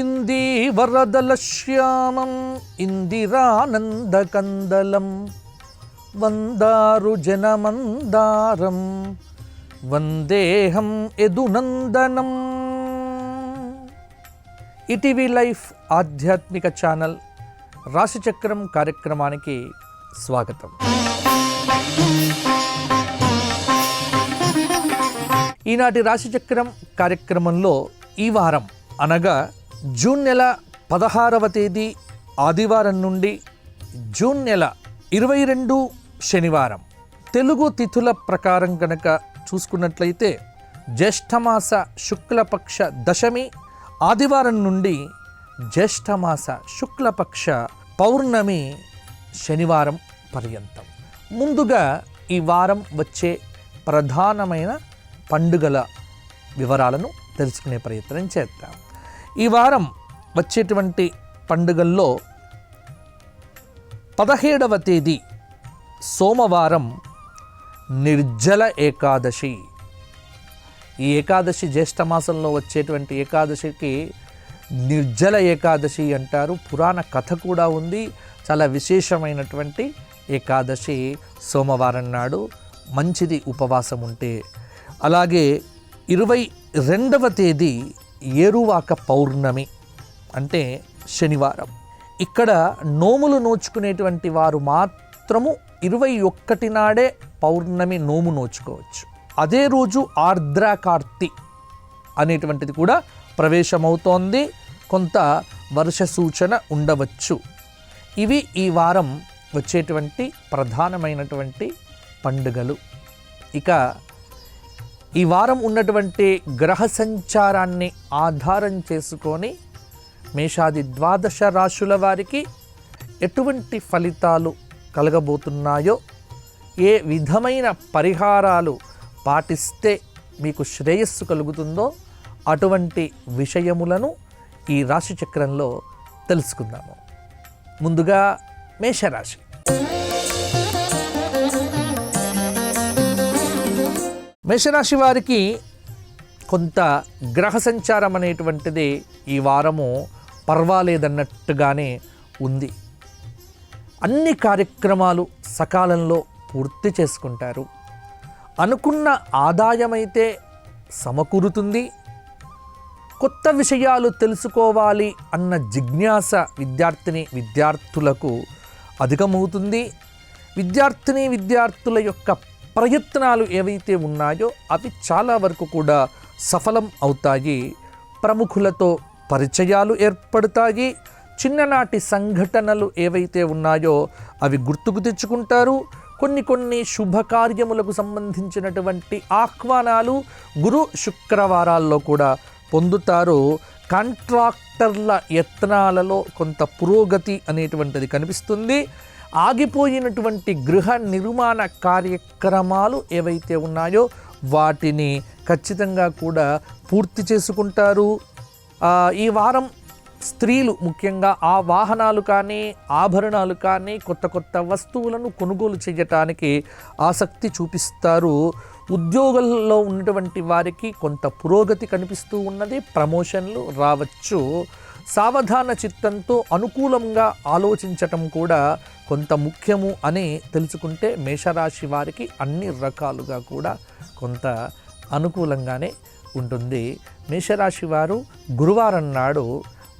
ఇందీవరదలశ్యామం ఇందిరానందకందలం వందారు జనమందారం వందేహం యదునందనం. ETV life ఆధ్యాత్మిక channel రాశిచక్రం కార్యక్రమానికి స్వాగతం. ఈనాటి రాశిచక్రం కార్యక్రమంలో ఈ వారం అనగా జూన్ నెల 16వ తేదీ ఆదివారం నుండి జూన్ నెల 22 శనివారం తెలుగు తిథుల ప్రకారం కనుక చూసుకున్నట్లయితే జ్యేష్ఠమాస శుక్లపక్ష దశమి ఆదివారం నుండి జ్యేష్ఠమాస శుక్లపక్ష పౌర్ణమి శనివారం పర్యంతం. ముందుగా ఈ వారం వచ్చే ప్రధానమైన పండుగల వివరాలను తెలుసుకునే ప్రయత్నం చేద్దాం. ఈ వారం వచ్చేటువంటి పండుగల్లో 17వ తేదీ సోమవారం నిర్జల ఏకాదశి. ఈ ఏకాదశి జ్యేష్ఠమాసంలో వచ్చేటువంటి ఏకాదశికి నిర్జల ఏకాదశి అంటారు. పురాణ కథ కూడా ఉంది. చాలా విశేషమైనటువంటి ఏకాదశి సోమవారం నాడు మంచిది ఉపవాసం ఉంటే. అలాగే 22వ తేదీ ఏరువాక పౌర్ణమి అంటే శనివారం. ఇక్కడ నోములు నోచుకునేటువంటి వారు మాత్రము 21 నాడే పౌర్ణమి నోము నోచుకోవచ్చు. అదే రోజు ఆర్ద్రాకార్తి అనేటువంటిది కూడా ప్రవేశమవుతోంది. కొంత వర్ష సూచన ఉండవచ్చు. ఇవి ఈ వారం వచ్చేటువంటి ప్రధానమైనటువంటి పండుగలు. ఇక ఈ వారం ఉన్నటువంటి గ్రహ సంచారాన్ని ఆధారం చేసుకొని మేషాది 12 రాశుల వారికి ఎటువంటి ఫలితాలు కలగబోతున్నాయో, ఏ విధమైన పరిహారాలు పాటిస్తే మీకు శ్రేయస్సు కలుగుతుందో అటువంటి విషయములను ఈ రాశి చక్రంలో తెలుసుకుందాము. ముందుగా మేషరాశి. మేషరాశి వారికి కొంత గ్రహ సంచారం అనేటువంటిది ఈ వారము పర్వాలేదన్నట్టుగానే ఉంది. అన్ని కార్యక్రమాలు సకాలంలో పూర్తి చేసుకుంటారు. అనుకున్న ఆదాయమైతే సమకూరుతుంది. కొత్త విషయాలు తెలుసుకోవాలి అన్న జిజ్ఞాస విద్యార్థులకు అధికమవుతుంది. విద్యార్థుల యొక్క ప్రయత్నాలు ఏవైతే ఉన్నాయో అవి చాలా వరకు కూడా సఫలం అవుతాయి. ప్రముఖులతో పరిచయాలు ఏర్పడతాయి. చిన్ననాటి సంఘటనలు ఏవైతే ఉన్నాయో అవి గుర్తుకు తెచ్చుకుంటారు. కొన్ని శుభకార్యములకు సంబంధించినటువంటి ఆహ్వానాలు గురు శుక్రవారాల్లో కూడా పొందుతారు. కాంట్రాక్టర్ల యత్నాలలో కొంత పురోగతి అనేటువంటిది కనిపిస్తుంది. ఆగిపోయినటువంటి గృహ నిర్మాణ కార్యక్రమాలు ఏవైతే ఉన్నాయో వాటిని ఖచ్చితంగా కూడా పూర్తి చేసుకుంటారు. ఈ వారం స్త్రీలు ముఖ్యంగా ఆ వాహనాలు కానీ ఆభరణాలు కానీ కొత్త వస్తువులను కొనుగోలు చేయటానికి ఆసక్తి చూపిస్తారు. ఉద్యోగాల్లో ఉన్నటువంటి వారికి కొంత పురోగతి కనిపిస్తూ ఉన్నది. ప్రమోషన్లు రావచ్చు. సావధాన చిత్తంతో అనుకూలంగా ఆలోచించటం కూడా కొంత ముఖ్యము అని తెలుసుకుంటే మేషరాశి వారికి అన్ని రకాలుగా కూడా కొంత అనుకూలంగానే ఉంటుంది. మేషరాశి వారు గురువారం నాడు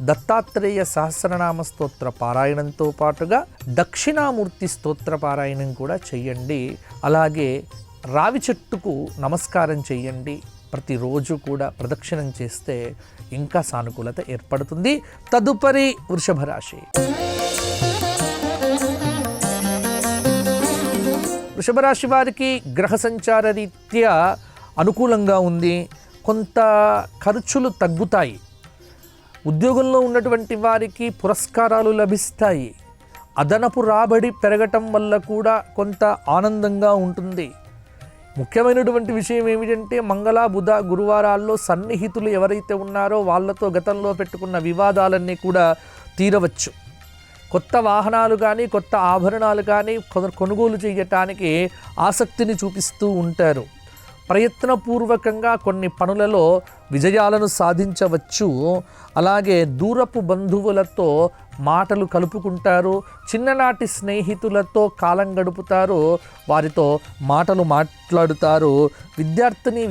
దత్తాత్రేయ సహస్రనామ స్తోత్ర పారాయణంతో పాటుగా దక్షిణామూర్తి స్తోత్ర పారాయణం కూడా చెయ్యండి. అలాగే రావి చెట్టుకు నమస్కారం చెయ్యండి. ప్రతిరోజు కూడా ప్రదక్షిణం చేస్తే ఇంకా సానుకూలత ఏర్పడుతుంది. తదుపరి వృషభ రాశి. వృషభ రాశి వారికి గ్రహ సంచార రీత్యా అనుకూలంగా ఉంది. కొంత ఖర్చులు తగ్గుతాయి. ఉద్యోగంలో ఉన్నటువంటి వారికి పురస్కారాలు లభిస్తాయి. అదనపు రాబడి పెరగటం వల్ల కూడా కొంత ఆనందంగా ఉంటుంది. ముఖ్యమైనటువంటి విషయం ఏమిటంటే మంగళ బుధ గురువారాల్లో సన్నిహితులు ఎవరైతే ఉన్నారో వాళ్ళతో గతంలో పెట్టుకున్న వివాదాలన్నీ కూడా తీరవచ్చు. కొత్త వాహనాలు కానీ కొత్త ఆభరణాలు కానీ కొనుగోలు చేయటానికి ఆసక్తిని చూపిస్తూ ఉంటారు. ప్రయత్నపూర్వకంగా కొన్ని పనులలో విజయాలను సాధించవచ్చు. అలాగే దూరపు బంధువులతో మాటలు కలుపుకుంటారు. చిన్ననాటి స్నేహితులతో కాలం గడుపుతారు, వారితో మాటలు మాట్లాడుతారు.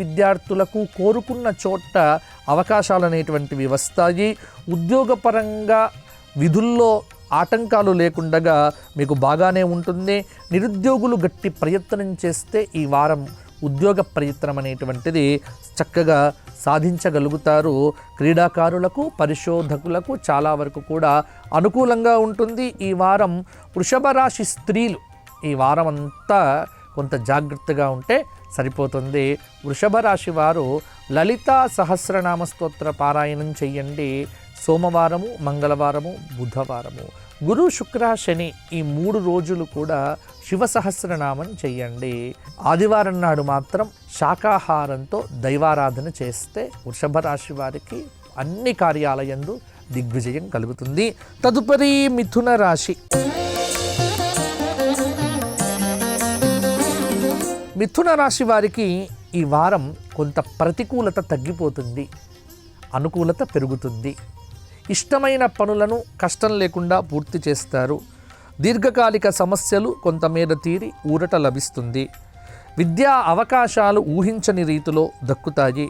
విద్యార్థులకు కోరుకున్న చోట అవకాశాలు అనేటువంటివి వస్తాయి. ఉద్యోగపరంగా విధుల్లో ఆటంకాలు లేకుండా మీకు బాగానే ఉంటుంది. నిరుద్యోగులు గట్టి ప్రయత్నం చేస్తే ఈ వారం ఉద్యోగ ప్రయత్నం అనేటువంటిది చక్కగా సాధించగలుగుతారు. క్రీడాకారులకు, పరిశోధకులకు చాలా వరకు కూడా అనుకూలంగా ఉంటుంది. ఈ వారం వృషభ రాశి స్త్రీలు ఈ వారం అంతా కొంత జాగ్రత్తగా ఉంటే సరిపోతుంది. వృషభ రాశి వారు లలితా సహస్రనామ స్తోత్ర పారాయణం చెయ్యండి. సోమవారము, మంగళవారము, బుధవారము, గురు, శుక్ర, శని ఈ 3 రోజులు కూడా శివ సహస్రనామం చెయ్యండి. ఆదివారం నాడు మాత్రం శాకాహారంతో దైవారాధన చేస్తే వృషభ రాశి వారికి అన్ని కార్యాలయందు దిగ్విజయం కలుగుతుంది. తదుపరి మిథున రాశి. మిథున రాశి వారికి ఈ వారం కొంత ప్రతికూలత తగ్గిపోతుంది, అనుకూలత పెరుగుతుంది. ఇష్టమైన పనులను కష్టం లేకుండా పూర్తి చేస్తారు. దీర్ఘకాలిక సమస్యలు కొంతమేర తీరి ఊరట లభిస్తుంది. విద్యా అవకాశాలు ఊహించని రీతిలో దక్కుతాయి.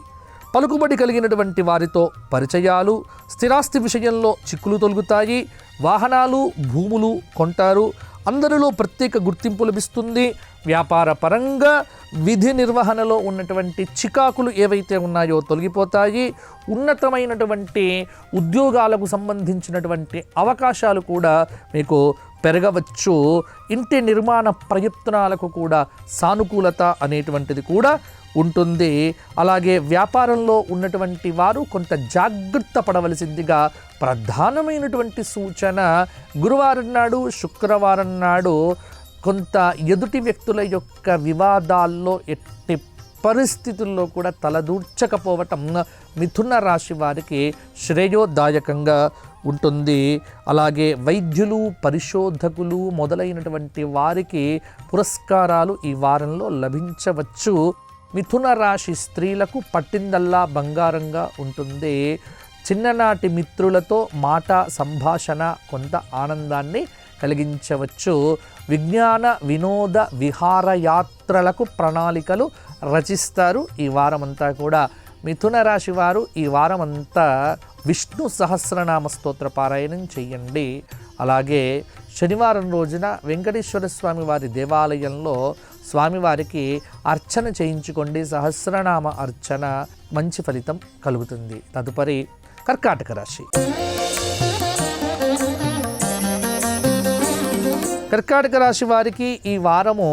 పలుకుబడి కలిగినటువంటి వారితో పరిచయాలు, స్థిరాస్తి విషయంలో చిక్కులు తొలగుతాయి. వాహనాలు, భూములు కొంటారు. అందరిలో ప్రత్యేక గుర్తింపు లభిస్తుంది. వ్యాపార పరంగా విధి నిర్వహణలో ఉన్నటువంటి చికాకులు ఏవైతే ఉన్నాయో తొలగిపోతాయి. ఉన్నతమైనటువంటి ఉద్యోగాలకు సంబంధించినటువంటి అవకాశాలు కూడా మీకు పెరగవచ్చు. ఇంటి నిర్మాణ ప్రయత్నాలకు కూడా సానుకూలత అనేటువంటిది కూడా ఉంటుంది. అలాగే వ్యాపారంలో ఉన్నటువంటి వారు కొంత జాగ్రత్త పడవలసిందిగా ప్రధానమైనటువంటి సూచన. గురువారం నాడు, శుక్రవారం నాడు కొంత ఎదుటి వ్యక్తుల యొక్క వివాదాల్లో ఎట్టి పరిస్థితుల్లో కూడా తలదూర్చకపోవటం మిథున రాశి వారికి శ్రేయోదాయకంగా ఉంటుంది. అలాగే వైద్యులు, పరిశోధకులు మొదలైనటువంటి వారికి పురస్కారాలు ఈ వారంలో లభించవచ్చు. మిథున రాశి స్త్రీలకు పట్టిందల్లా బంగారంగా ఉంటుంది. చిన్ననాటి మిత్రులతో మాట సంభాషణ కొంత ఆనందాన్ని కలిగించవచ్చు. విజ్ఞాన, వినోద, విహారయాత్రలకు ప్రణాళికలు రచిస్తారు. ఈ వారమంతా కూడా మిథున రాశి వారు ఈ వారమంతా విష్ణు సహస్రనామ స్తోత్ర పారాయణం చెయ్యండి. అలాగే శనివారం రోజున వెంకటేశ్వర స్వామి వారి దేవాలయంలో స్వామివారికి అర్చన చేయించుకోండి. సహస్రనామ అర్చన, మంచి ఫలితం కలుగుతుంది. తదుపరి కర్కాటక రాశి. కర్కాటక రాశి వారికి ఈ వారము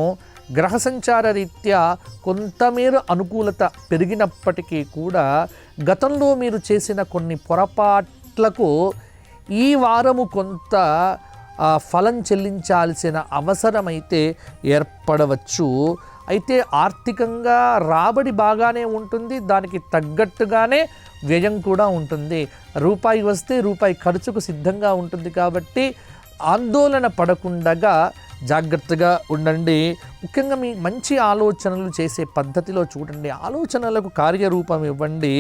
గ్రహ సంచార రీత్యా కొంతమేర అనుకూలత పెరిగినప్పటికీ కూడా గతంలో మీరు చేసిన కొన్ని పొరపాట్లకు ఈ వారము కొంత ఫలం చెల్లించాల్సిన అవసరమైతే ఏర్పడవచ్చు. అయితే ఆర్థికంగా రాబడి బాగానే ఉంటుంది, దానికి తగ్గట్టుగానే వ్యయం కూడా ఉంటుంది. రూపాయి వస్తే రూపాయి ఖర్చుకు సిద్ధంగా ఉంటుంది. కాబట్టి ఆందోళన పడకుండా జాగ్రత్తగా ఉండండి. ముఖ్యంగా మీ మంచి ఆలోచనలు చేసే పద్ధతిలో చూడండి. ఆలోచనలకు కార్యరూపం ఇవ్వండి.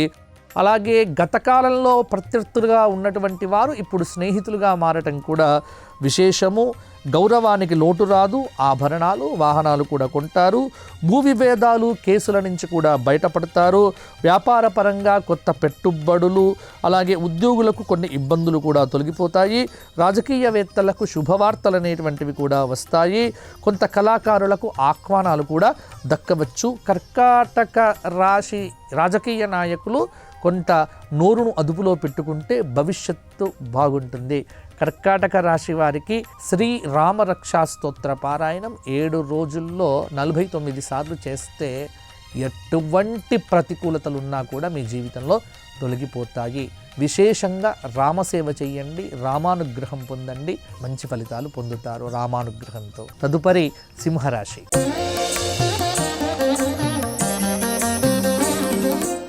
అలాగే గత కాలంలో ప్రత్యర్థులుగా ఉన్నటువంటి వారు ఇప్పుడు స్నేహితులుగా మారటం కూడా విశేషము. గౌరవానికి లోటు రాదు. ఆభరణాలు, వాహనాలు కూడా కొంటారు. భూ విభేదాలు, కేసుల నుంచి కూడా బయటపడతారు. వ్యాపార పరంగా కొత్త పెట్టుబడులు, అలాగే ఉద్యోగులకు కొన్ని ఇబ్బందులు కూడా తొలగిపోతాయి. రాజకీయవేత్తలకు శుభవార్తలు అనేటువంటివి కూడా వస్తాయి. కొంత కళాకారులకు ఆహ్వానాలు కూడా దక్కవచ్చు. కర్కాటక రాశి రాజకీయ నాయకులు కొంత నోరును అదుపులో పెట్టుకుంటే భవిష్యత్తు బాగుంటుంది. కర్కాటక రాశి వారికి శ్రీ రామరక్షా స్తోత్ర పారాయణం 7 రోజుల్లో 49 సార్లు చేస్తే ఎటువంటి ప్రతికూలతలు ఉన్నా కూడా మీ జీవితంలో తొలగిపోతాయి. విశేషంగా రామసేవ చెయ్యండి, రామానుగ్రహం పొందండి, మంచి ఫలితాలు పొందుతారు రామానుగ్రహంతో. తదుపరి సింహరాశి.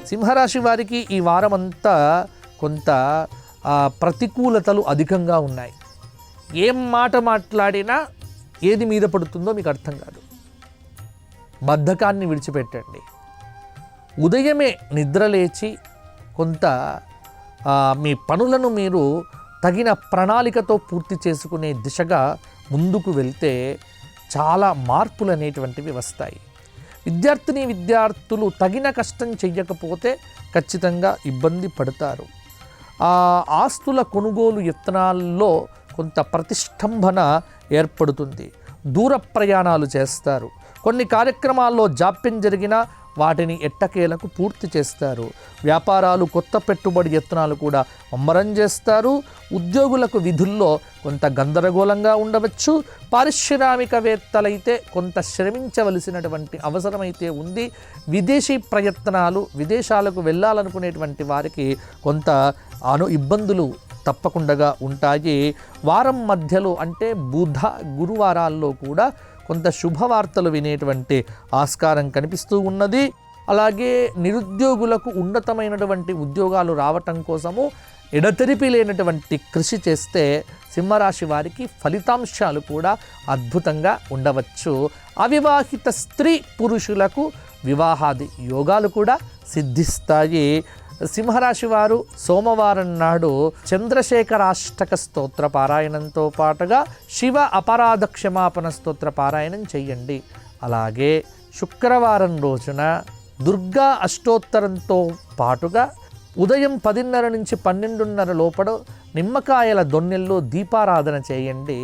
సింహరాశి వారికి ఈ వారమంతా కొంత ప్రతికూలతలు అధికంగా ఉన్నాయి. ఏం మాట మాట్లాడినా ఏది మీద పడుతుందో మీకు అర్థం కాదు. బద్ధకాన్ని విడిచిపెట్టండి. ఉదయమే నిద్రలేచి కొంత మీ పనులను మీరు తగిన ప్రణాళికతో పూర్తి చేసుకునే దిశగా ముందుకు వెళ్తే చాలా మార్పులు అనేటువంటివి వస్తాయి. విద్యార్థులు తగిన కష్టం చెయ్యకపోతే ఖచ్చితంగా ఇబ్బంది పడతారు. ఆస్తుల కొనుగోలు యత్నాల్లో కొంత ప్రతిష్టంభన ఏర్పడుతుంది. దూర ప్రయాణాలు చేస్తారు. కొన్ని కార్యక్రమాల్లో జాప్యం జరిగినా వాటిని ఎట్టకేలకు పూర్తి చేస్తారు. వ్యాపారాలు, కొత్త పెట్టుబడి యత్నాలు కూడా ముమ్మరం చేస్తారు. ఉద్యోగులకు విధుల్లో కొంత గందరగోళంగా ఉండవచ్చు. పారిశ్రామికవేత్తలైతే కొంత శ్రమించవలసినటువంటి అవసరమైతే ఉంది. విదేశీ ప్రయత్నాలు, విదేశాలకు వెళ్ళాలనుకునేటువంటి వారికి కొంత ఇబ్బందులు తప్పకుండా ఉంటాయి. వారం మధ్యలో అంటే బుధ, గురువారాల్లో కూడా కొంత శుభవార్తలు వినేటువంటి ఆస్కారం కనిపిస్తూ ఉన్నది. అలాగే నిరుద్యోగులకు ఉన్నతమైనటువంటి ఉద్యోగాలు రావటం కోసము ఎడతెరిపి లేనటువంటి కృషి చేస్తే సింహరాశి వారికి ఫలితాంశాలు కూడా అద్భుతంగా ఉండవచ్చు. అవివాహిత స్త్రీ పురుషులకు వివాహాది యోగాలు కూడా సిద్ధిస్తాయి. సింహరాశి వారు సోమవారం నాడు చంద్రశేఖరాష్టక స్తోత్ర పారాయణంతో పాటుగా శివ అపరాధ క్షమాపణ స్తోత్ర పారాయణం చెయ్యండి. అలాగే శుక్రవారం రోజున దుర్గా అష్టోత్తరంతో పాటుగా ఉదయం 10:30 నుంచి 12:30 లోపల నిమ్మకాయల దొన్నెల్లో దీపారాధన చేయండి.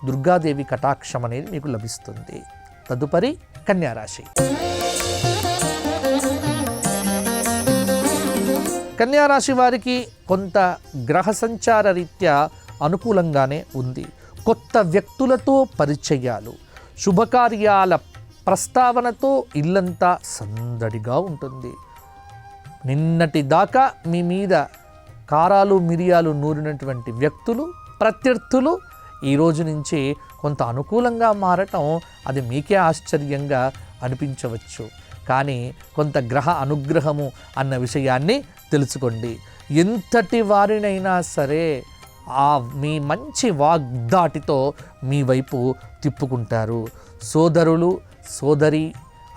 దుర్గాదేవి కటాక్షం అనేది మీకు లభిస్తుంది. తదుపరి కన్యారాశి. కన్యారాశి వారికి కొంత గ్రహ సంచార రీత్యా అనుకూలంగానే ఉంది. కొత్త వ్యక్తులతో పరిచయాలు, శుభకార్యాల ప్రస్తావనతో ఇల్లంతా సందడిగా ఉంటుంది. నిన్నటి దాకా మీ మీద కారాలు మిరియాలు నూరినటువంటి వ్యక్తులు, ప్రత్యర్థులు ఈ రోజు నుంచి కొంత అనుకూలంగా మారటం అది మీకే ఆశ్చర్యంగా అనిపించవచ్చు. కానీ కొంత గ్రహ అనుగ్రహము అన్న విషయాన్ని తెలుసుకోండి. ఎంతటి వారినైనా సరే మీ మంచి వాగ్దాటితో మీ వైపు తిప్పుకుంటారు. సోదరులు, సోదరి,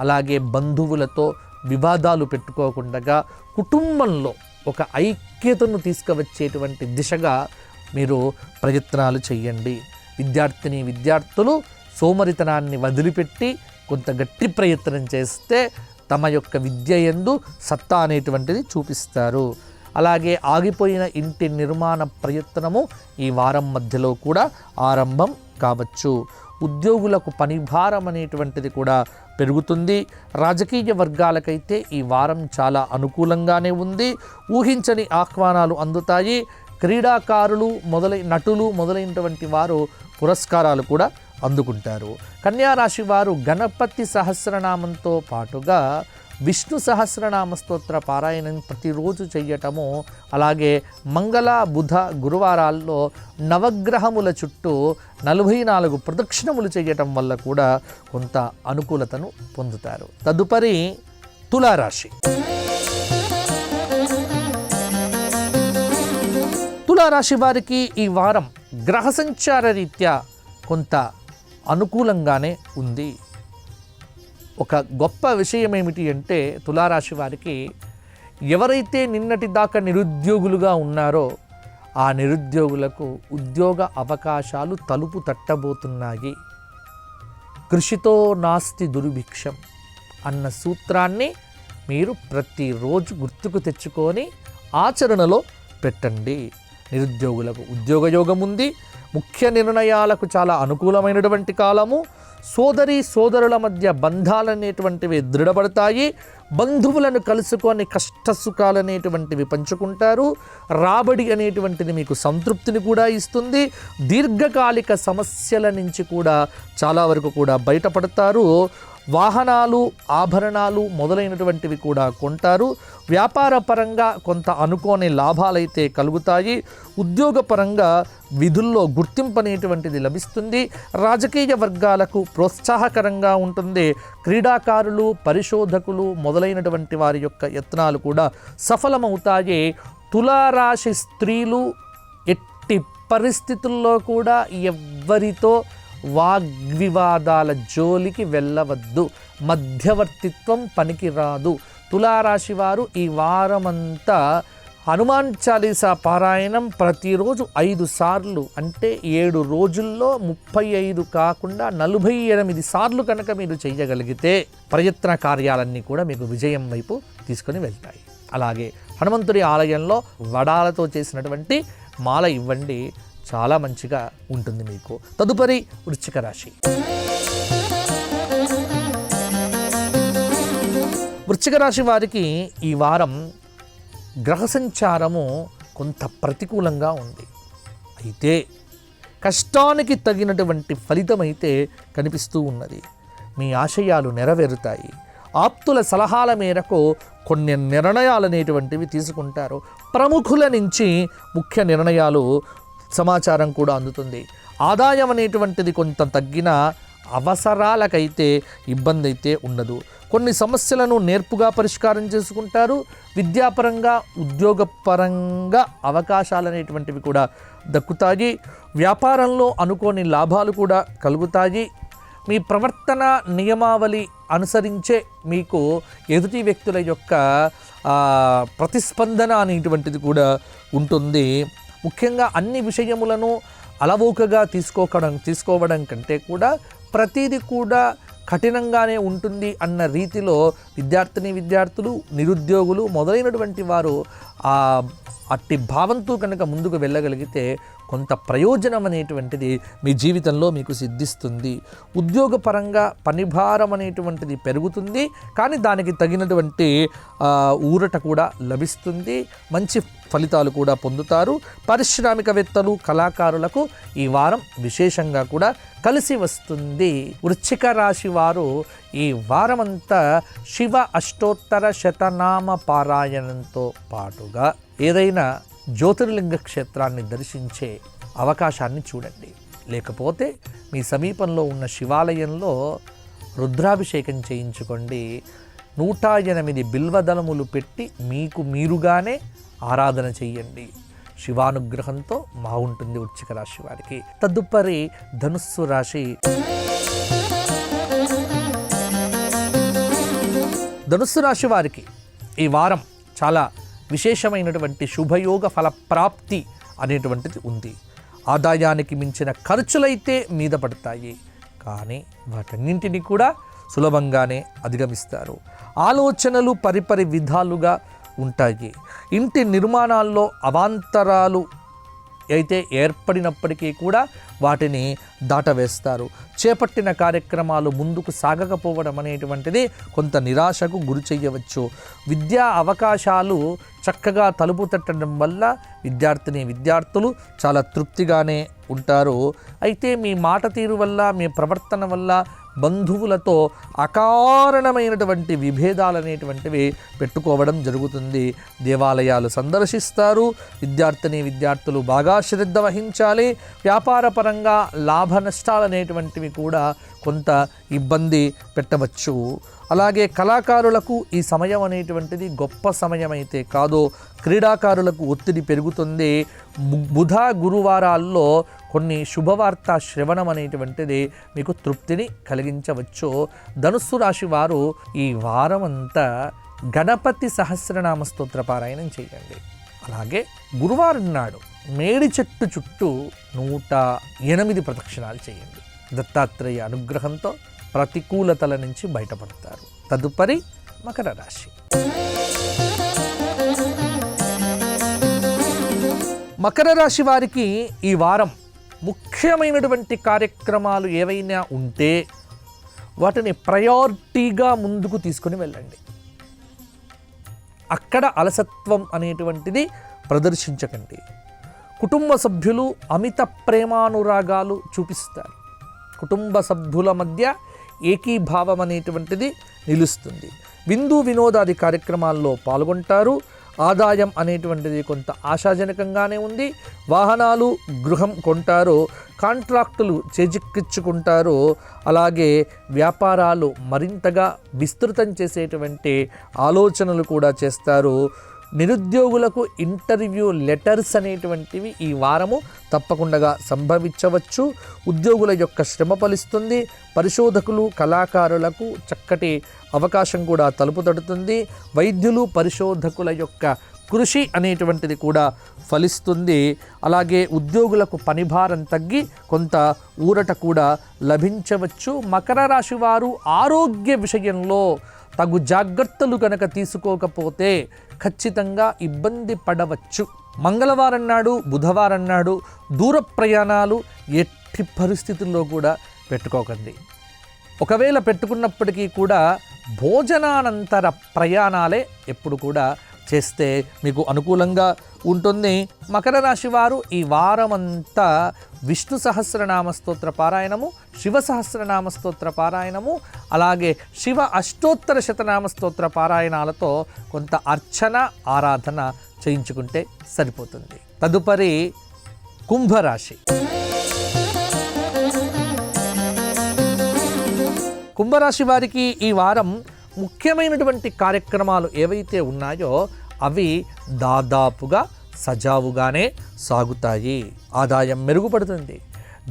అలాగే బంధువులతో వివాదాలు పెట్టుకోకుండా కుటుంబంలో ఒక ఐక్యతను తీసుకువచ్చేటువంటి దిశగా మీరు ప్రయత్నాలు చేయండి. విద్యార్థులు సోమరితనాన్ని వదిలిపెట్టి కొంత గట్టి ప్రయత్నం చేస్తే తమ యొక్క విద్య యందు సత్తా అనేటువంటిది చూపిస్తారు. అలాగే ఆగిపోయిన ఇంటి నిర్మాణ ప్రయత్నము ఈ వారం మధ్యలో కూడా ఆరంభం కావచ్చు. ఉద్యోగులకు పనిభారం అనేటువంటిది కూడా పెరుగుతుంది. రాజకీయ వర్గాలకైతే ఈ వారం చాలా అనుకూలంగానే ఉంది. ఊహించని ఆహ్వానాలు అందుతాయి. క్రీడాకారులు నటులు మొదలైనటువంటి వారు పురస్కారాలు కూడా అందుకుంటారు. కన్యారాశి వారు గణపతి సహస్రనామంతో పాటుగా విష్ణు సహస్రనామ స్తోత్ర పారాయణం ప్రతిరోజు చెయ్యటము, అలాగే మంగళ, బుధ, గురువారాల్లో నవగ్రహముల చుట్టూ 44 ప్రదక్షిణములు చేయటం వల్ల కూడా కొంత అనుకూలతను పొందుతారు. తదుపరి తులారాశి. తులారాశి వారికి ఈ వారం గ్రహ సంచార రీత్యా కొంత అనుకూలంగానే ఉంది. ఒక గొప్ప విషయం ఏమిటి అంటే తులారాశి వారికి ఎవరైతే నిన్నటి దాకా నిరుద్యోగులుగా ఉన్నారో ఆ నిరుద్యోగులకు ఉద్యోగ అవకాశాలు తలుపు తట్టబోతున్నాయి. కృషితో నాస్తి దుర్భిక్షం అన్న సూత్రాన్ని మీరు ప్రతిరోజు గుర్తుకు తెచ్చుకొని ఆచరణలో పెట్టండి. నిరుద్యోగులకు ఉద్యోగ యోగం ఉంది. ముఖ్య నిర్ణయాలకు చాలా అనుకూలమైనటువంటి కాలము. సోదరుల మధ్య బంధాలనేటువంటివి దృఢపడతాయి. బంధువులను కలుసుకొని కష్టసుఖాలనేటువంటివి పంచుకుంటారు. రాబడి అనేటువంటిది మీకు సంతృప్తిని కూడా ఇస్తుంది. దీర్ఘకాలిక సమస్యల నుంచి కూడా చాలా వరకు కూడా బయటపడతారు. వాహనాలు, ఆభరణాలు మొదలైనటువంటివి కూడా కొంటారు. వ్యాపార పరంగా కొంత అనుకోని లాభాలైతే కలుగుతాయి. ఉద్యోగపరంగా విధుల్లో గుర్తింపు అనేటువంటిది లభిస్తుంది. రాజకీయ వర్గాలకు ప్రోత్సాహకరంగా ఉంటుంది. క్రీడాకారులు, పరిశోధకులు మొదలైనటువంటి వారి యొక్క యత్నాలు కూడా సఫలమవుతాయి. తులారాశి స్త్రీలు ఎట్టి పరిస్థితుల్లో కూడా ఎవ్వరితో వాగ్వివాదాల జోలికి వెళ్ళవద్దు. మధ్యవర్తిత్వం పనికిరాదు. తులారాశి వారు ఈ వారమంతా హనుమాన్ చాలీసా పారాయణం ప్రతిరోజు 5 సార్లు, అంటే 7 రోజుల్లో 35 కాకుండా 48 సార్లు కనుక మీరు చేయగలిగితే ప్రయత్న కార్యాలన్నీ కూడా మీకు విజయం వైపు తీసుకొని వెళ్తాయి. అలాగే హనుమంతుడి ఆలయంలో వడాలతో చేసినటువంటి మాల ఇవ్వండి, చాలా మంచిగా ఉంటుంది మీకు. తదుపరి వృశ్చిక రాశి. వృశ్చిక రాశి వారికి ఈ వారం గ్రహ సంచారము కొంత ప్రతికూలంగా ఉంది. అయితే కష్టానికి తగినటువంటి ఫలితమైతే కనిపిస్తూ ఉన్నది. మీ ఆశయాలు నెరవేరుతాయి. ఆప్తుల సలహాల మేరకు కొన్ని నిర్ణయాలు అనేటువంటివి తీసుకుంటారు. ప్రముఖుల నుంచి ముఖ్య నిర్ణయాలు సమాచారం కూడా అందుతుంది. ఆదాయం అనేటువంటిది కొంత తగ్గిన అవసరాలకైతే ఇబ్బంది అయితే ఉండదు. కొన్ని సమస్యలను నేర్పుగా పరిష్కారం చేసుకుంటారు. విద్యాపరంగా ఉద్యోగపరంగా అవకాశాలు అనేటువంటివి కూడా దక్కుతాయి. వ్యాపారంలో అనుకోని లాభాలు కూడా కలుగుతాయి. మీ ప్రవర్తన నియమావళి అనుసరించే మీకు ఎదుటి వ్యక్తుల యొక్క ప్రతిస్పందన అనేటువంటిది కూడా ఉంటుంది. ముఖ్యంగా అన్ని విషయములను అలవోకగా తీసుకోవడం కంటే కూడా ప్రతిదీ కూడా కఠినంగానే ఉంటుంది అన్న రీతిలో విద్యార్థులు, నిరుద్యోగులు మొదలైనటువంటి వారు అట్టి భావంతో కనుక ముందుకు వెళ్ళగలిగితే కొంత ప్రయోజనం అనేటువంటిది మీ జీవితంలో మీకు సిద్ధిస్తుంది. ఉద్యోగపరంగా పనిభారం అనేటువంటిది పెరుగుతుంది, కానీ దానికి తగినటువంటి ఊరట కూడా లభిస్తుంది. మంచి ఫలితాలు కూడా పొందుతారు. పారిశ్రామికవేత్తలు, కళాకారులకు ఈ వారం విశేషంగా కూడా కలిసి వస్తుంది. వృశ్చిక రాశి వారు ఈ వారమంతా శివ అష్టోత్తర శతనామ పారాయణంతో పాటుగా ఏదైనా జ్యోతిర్లింగ క్షేత్రాన్ని దర్శించే అవకాశాన్ని చూడండి. లేకపోతే మీ సమీపంలో ఉన్న శివాలయంలో రుద్రాభిషేకం చేయించుకోండి. 108 బిల్వదళములు పెట్టి మీకు మీరుగానే ఆరాధన చెయ్యండి. శివానుగ్రహంతో బాగుంటుంది వృశ్చిక రాశి వారికి. తదుపరి ధనుస్సు రాశి. ధనుస్సు రాశి వారికి ఈ వారం చాలా విశేషమైనటువంటి శుభయోగ ఫలప్రాప్తి అనేటువంటిది ఉంది. ఆదాయానికి మించిన ఖర్చులైతే మీద పడతాయి, కానీ వాటన్నింటినీ కూడా సులభంగానే అధిగమిస్తారు. ఆలోచనలు పరిపరి విధాలుగా ఉంటాయి. ఇంటి నిర్మాణాల్లో అవాంతరాలు అయితే ఏర్పడినప్పటికీ కూడా వాటిని దాటవేస్తారు. చేపట్టిన కార్యక్రమాలు ముందుకు సాగకపోవడం అనేటువంటిది కొంత నిరాశకు గురి చేయవచ్చు. విద్యా అవకాశాలు చక్కగా తలుపు తట్టడం వల్ల విద్యార్థులు చాలా తృప్తిగానే ఉంటారు. అయితే మీ మాట తీరు వల్ల, మీ ప్రవర్తన వల్ల బంధువులతో అకారణమైనటువంటి విభేదాలు అనేటువంటివి పెట్టుకోవడం జరుగుతుంది. దేవాలయాలు సందర్శిస్తారు. విద్యార్థులు బాగా శ్రద్ధ వహించాలి. వ్యాపారపరంగా లాభ నష్టాలు అనేటువంటివి కూడా కొంత ఇబ్బంది పెట్టవచ్చు. అలాగే కళాకారులకు ఈ సమయం అనేటువంటిది గొప్ప సమయం అయితే కాదు. క్రీడాకారులకు ఒత్తిడి పెరుగుతుంది. బుధ గురువారాల్లో కొన్ని శుభవార్త శ్రవణం అనేటువంటిది మీకు తృప్తిని కలిగించవచ్చు. ధనుస్సు రాశి వారు ఈ వారం అంతా గణపతి సహస్రనామ స్తోత్ర పారాయణం చేయండి. అలాగే గురువారం నాడు మేడి చెట్టు చుట్టూ 108 ప్రదక్షిణాలు చేయండి. దత్తాత్రేయ అనుగ్రహంతో ప్రతికూలతల నుంచి బయటపడతారు. తదుపరి మకర రాశి. మకర రాశి వారికి ఈ వారం ముఖ్యమైనటువంటి కార్యక్రమాలు ఏవైనా ఉంటే వాటిని ప్రయారిటీగా ముందుకు తీసుకొని వెళ్ళండి. అక్కడ అలసత్వం అనేటువంటిది ప్రదర్శించకండి. కుటుంబ సభ్యులు అమిత ప్రేమానురాగాలు చూపిస్తారు. కుటుంబ సభ్యుల మధ్య ఏకీభావం అనేటువంటిది నిలుస్తుంది. విందు వినోదాది కార్యక్రమాల్లో పాల్గొంటారు. ఆదాయం అనేటువంటిది కొంత ఆశాజనకంగానే ఉంది. వాహనాలు, గృహం కొంటారు. కాంట్రాక్టులు చేజిక్కించుకుంటారు. అలాగే వ్యాపారాలు మరింతగా విస్తృతం చేసేటువంటి ఆలోచనలు కూడా చేస్తారు. నిరుద్యోగులకు ఇంటర్వ్యూ లెటర్స్ అనేటువంటివి ఈ వారము తప్పకుండా సంభవించవచ్చు. ఉద్యోగుల యొక్క శ్రమ ఫలిస్తుంది. పరిశోధకులు, కళాకారులకు చక్కటి అవకాశం కూడా తలుపు తడుతుంది. వైద్యులు, పరిశోధకుల యొక్క కృషి అనేటువంటిది కూడా ఫలిస్తుంది. అలాగే ఉద్యోగులకు పనిభారం తగ్గి కొంత ఊరట కూడా లభించవచ్చు. మకర రాశి వారు ఆరోగ్య విషయంలో తగు జాగ్రత్తలు కనుక తీసుకోకపోతే ఖచ్చితంగా ఇబ్బంది పడవచ్చు. మంగళవారం నాడు, బుధవారం నాడు దూర ప్రయాణాలు ఎట్టి పరిస్థితుల్లో కూడా పెట్టుకోకండి. ఒకవేళ పెట్టుకున్నప్పటికీ కూడా భోజనానంతర ప్రయాణాలే ఎప్పుడు కూడా చేస్తే మీకు అనుకూలంగా ఉంటుంది. మకర రాశి వారు ఈ వారమంతా విష్ణు సహస్రనామ స్తోత్ర పారాయణము, శివ సహస్రనామ స్తోత్ర పారాయణము, అలాగే శివ అష్టోత్తర శతనామ స్తోత్ర పారాయణాలతో కొంత అర్చన ఆరాధన చేయించుకుంటే సరిపోతుంది. తదుపరి కుంభరాశి. కుంభరాశి వారికి ఈ వారం ముఖ్యమైనటువంటి కార్యక్రమాలు ఏవైతే ఉన్నాయో అవి దాదాపుగా సజావుగానే సాగుతాయి. ఆదాయం మెరుగుపడుతుంది.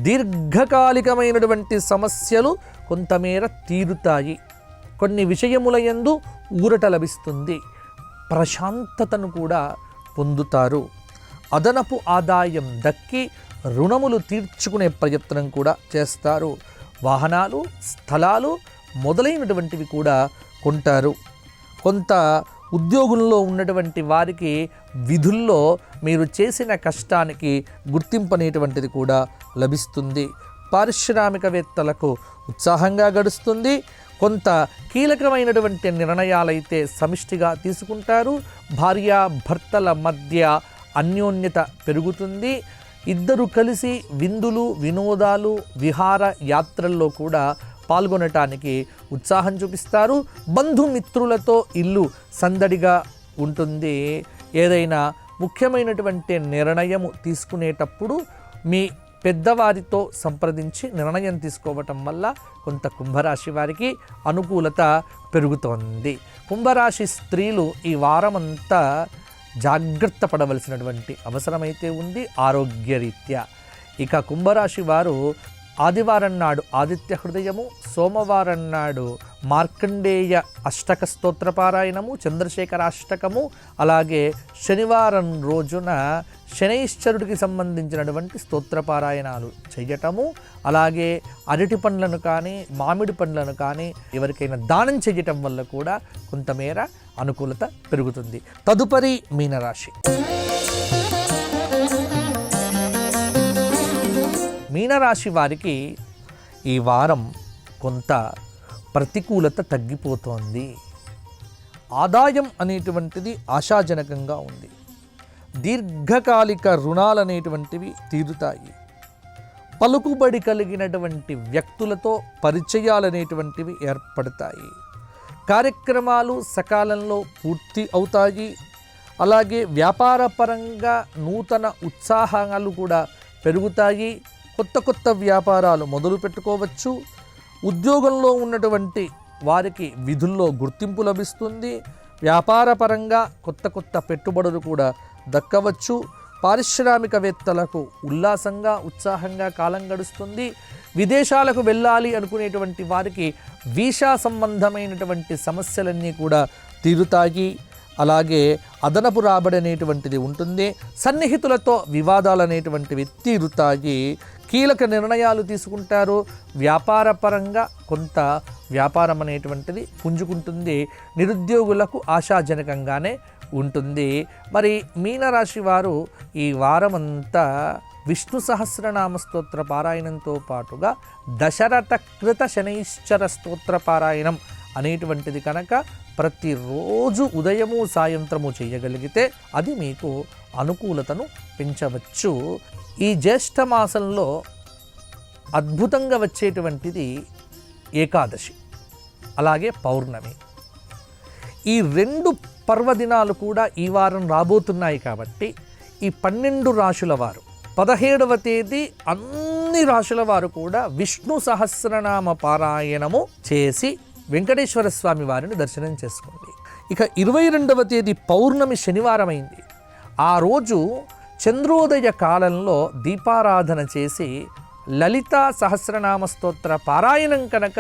దీర్ఘకాలికమైనటువంటి సమస్యలు కొంతమేర తీరుతాయి. కొన్ని విషయములయందు ఊరట లభిస్తుంది. ప్రశాంతతను కూడా పొందుతారు. అదనపు ఆదాయం దక్కి రుణములు తీర్చుకునే ప్రయత్నం కూడా చేస్తారు. వాహనాలు, స్థలాలు మొదలైనటువంటివి కూడా కొంటారు. కొంత ఉద్యోగుల్లో ఉన్నటువంటి వారికి విధుల్లో మీరు చేసిన కష్టానికి గుర్తింపు అనేటువంటిది కూడా లభిస్తుంది. పారిశ్రామికవేత్తలకు ఉత్సాహంగా గడుస్తుంది. కొంత కీలకమైనటువంటి నిర్ణయాలైతే సమిష్టిగా తీసుకుంటారు. భార్యాభర్తల మధ్య అన్యోన్యత పెరుగుతుంది. ఇద్దరు కలిసి విందులు, వినోదాలు, విహార యాత్రల్లో కూడా పాల్గొనటానికి ఉత్సాహం చూపిస్తారు. బంధుమిత్రులతో ఇల్లు సందడిగా ఉంటుంది. ఏదైనా ముఖ్యమైనటువంటి నిర్ణయము తీసుకునేటప్పుడు మీ పెద్దవారితో సంప్రదించి నిర్ణయం తీసుకోవటం వల్ల కొంత కుంభరాశి వారికి అనుకూలత పెరుగుతోంది. కుంభరాశి స్త్రీలు ఈ వారమంతా జాగ్రత్త పడవలసినటువంటి అవసరమైతే ఉంది ఆరోగ్యరీత్యా. ఇక కుంభరాశి వారు ఆదివారం నాడు ఆదిత్య హృదయము, సోమవారం నాడు మార్కండేయ అష్టక స్తోత్ర పారాయణము, చంద్రశేఖరాష్టకము, అలాగే శనివారం రోజున శనైశ్చరుడికి సంబంధించినటువంటి స్తోత్ర పారాయణాలు చేయటము, అలాగే అరటి పండ్లను కానీ మామిడి పండ్లను కానీ ఎవరికైనా దానం చేయటం వల్ల కూడా కొంతమేర అనుకూలత పెరుగుతుంది. తదుపరి మీనరాశి. మీనరాశి వారికి ఈ వారం కొంత ప్రతికూలత తగ్గిపోతోంది. ఆదాయం అనేటువంటిది ఆశాజనకంగా ఉంది. దీర్ఘకాలిక రుణాలు అనేటువంటివి తీరుతాయి. పలుకుబడి కలిగినటువంటి వ్యక్తులతో పరిచయాలు అనేటువంటివి ఏర్పడతాయి. కార్యక్రమాలు సకాలంలో పూర్తి అవుతాయి. అలాగే వ్యాపారపరంగా నూతన ఉత్సాహాలు కూడా పెరుగుతాయి. కొత్త కొత్త వ్యాపారాలు మొదలు పెట్టుకోవచ్చు. ఉద్యోగంలో ఉన్నటువంటి వారికి విధుల్లో గుర్తింపు లభిస్తుంది. వ్యాపారపరంగా కొత్త కొత్త పెట్టుబడులు కూడా దక్కవచ్చు. పారిశ్రామికవేత్తలకు ఉల్లాసంగా ఉత్సాహంగా కాలం గడుస్తుంది. విదేశాలకు వెళ్ళాలి అనుకునేటువంటి వారికి వీసా సంబంధమైనటువంటి సమస్యలన్నీ కూడా తీరుతాయి. అలాగే అదనపు రాబడి అనేటువంటిది ఉంటుంది. సన్నిహితులతో వివాదాలు అనేటువంటివి తీరుతాయి. కీలక నిర్ణయాలు తీసుకుంటారు. వ్యాపారపరంగా కొంత వ్యాపారం అనేటువంటిది పుంజుకుంటుంది. నిరుద్యోగులకు ఆశాజనకంగానే ఉంటుంది. మరి మీనరాశి వారు ఈ వారమంతా విష్ణు సహస్రనామ స్తోత్ర పారాయణంతో పాటుగా దశరథ కృత శనైశ్చర స్తోత్ర పారాయణం అనేటువంటిది కనుక ప్రతిరోజు ఉదయము సాయంత్రము చేయగలిగితే అది మీకు అనుకూలతను పెంచవచ్చు. ఈ జ్యేష్ఠ మాసంలో అద్భుతంగా వచ్చేటువంటిది ఏకాదశి, అలాగే పౌర్ణమి. ఈ రెండు పర్వదినాలు కూడా ఈ వారం రాబోతున్నాయి కాబట్టి ఈ 12 రాశుల వారు 17వ తేదీ అన్ని రాశుల వారు కూడా విష్ణు సహస్రనామ పారాయణము చేసి వెంకటేశ్వర స్వామి వారిని దర్శనం చేసుకోండి. ఇక 22వ తేదీ పౌర్ణమి శనివారం అయింది. ఆ రోజు చంద్రోదయ కాలంలో దీపారాధన చేసి లలితా సహస్రనామ స్తోత్ర పారాయణం కనుక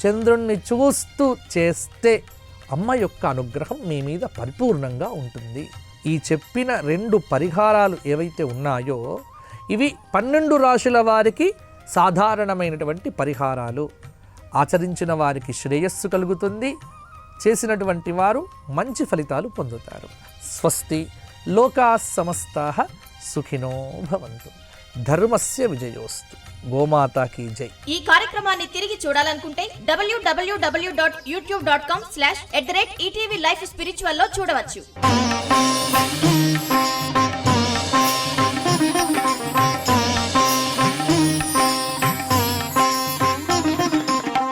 చంద్రుణ్ణి చూస్తూ చేస్తే అమ్మ యొక్క అనుగ్రహం మీ మీద పరిపూర్ణంగా ఉంటుంది. ఈ చెప్పిన 2 పరిహారాలు ఏవైతే ఉన్నాయో ఇవి 12 రాశుల వారికి సాధారణమైనటువంటి పరిహారాలు. ఆచరించిన వారికి శ్రేయస్సు కలుగుతుంది, చేసినటువంటి వారు మంచి ఫలితాలు పొందుతారు. స్వస్తి. లోకా సమస్తాః సుఖినో భవంతు. ధర్మస్య విజయోస్తు. గోమాతా కీ జై. ఈ కార్యక్రమాన్ని తిరిగి చూడాలనుకుంటే www.youtube.com/ETV Life Spiritual లో చూడవచ్చు.